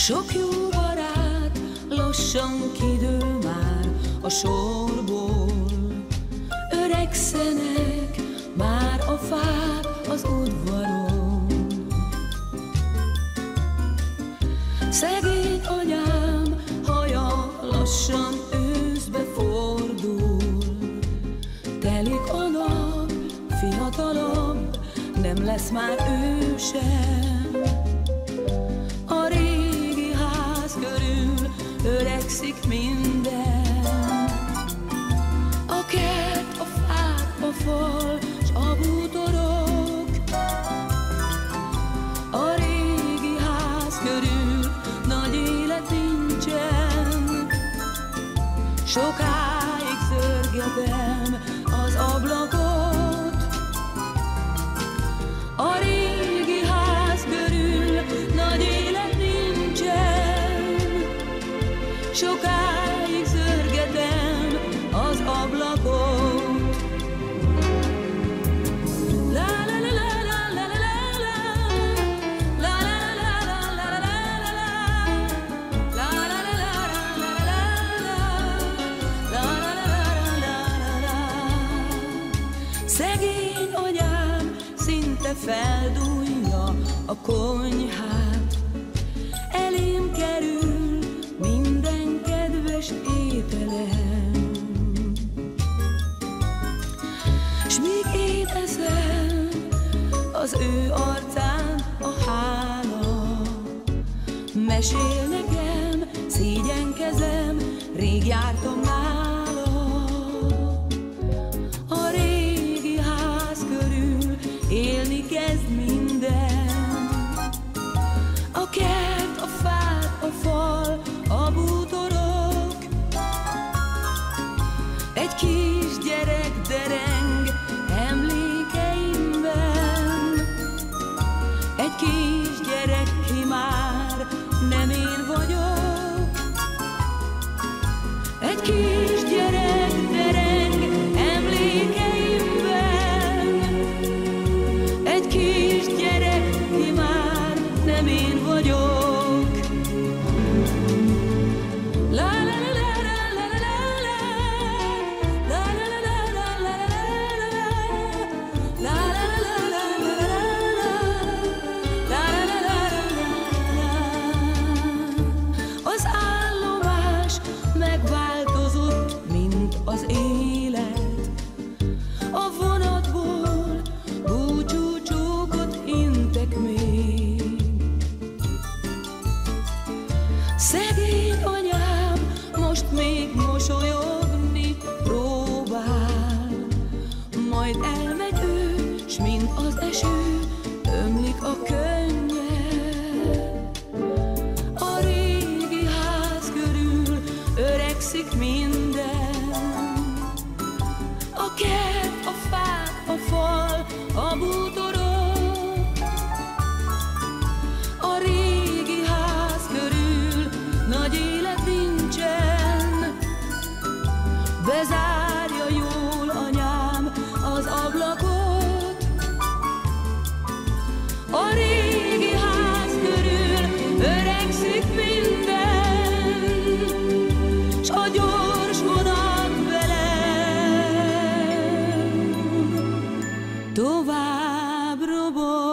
Sok jó barát lassan kidől már a sorból. Öregszenek már a fák az udvaron. Szegény anyám haja lassan őszbe fordul. Telik a nap, fiatalabb nem lesz már ő sem. A régi ház körül öregszik minden. A kert, a fák, a fal, s a bútorok. A régi ház körül nagy élet nincsen. Sokáig szörgetem az ablakot. A régi ház körül nagy élet nincsen. Sokáig szörgetem az ablakot. Szegény anyám szinte feldúlja a konyhát. Elém kerül minden kedves ételem, s míg én eszem, az ő arcán a hála. Mesél nekem, szégyenkezem, rég jártam nála. A régi ház körül élni kezd minden. A kert, a fák, a fal, a bútorok. Egy kisgyerek dereng emlékeimben. Egy kisgyerek, ki már nem én vagyok. Egy kisgyerek dereng emlékeimben. Egy kisgyerek, ki már nem én vagyok. Az állomás megváltozott, mint az élet. A vonatból búcsúcsókot intek még. Szegény anyám most még mosolyogni próbál. Majd elmegy ő, s mint az eső ömlik a könnyed. A régi ház körül öregszik minden. A kert, a fák, a fal, a bútorok. A régi ház körül nagy élet nincsen. Bezárja jól anyám az ablakot. A régi ház körül öregszik minden, s a gyors vonat velem tovább robog.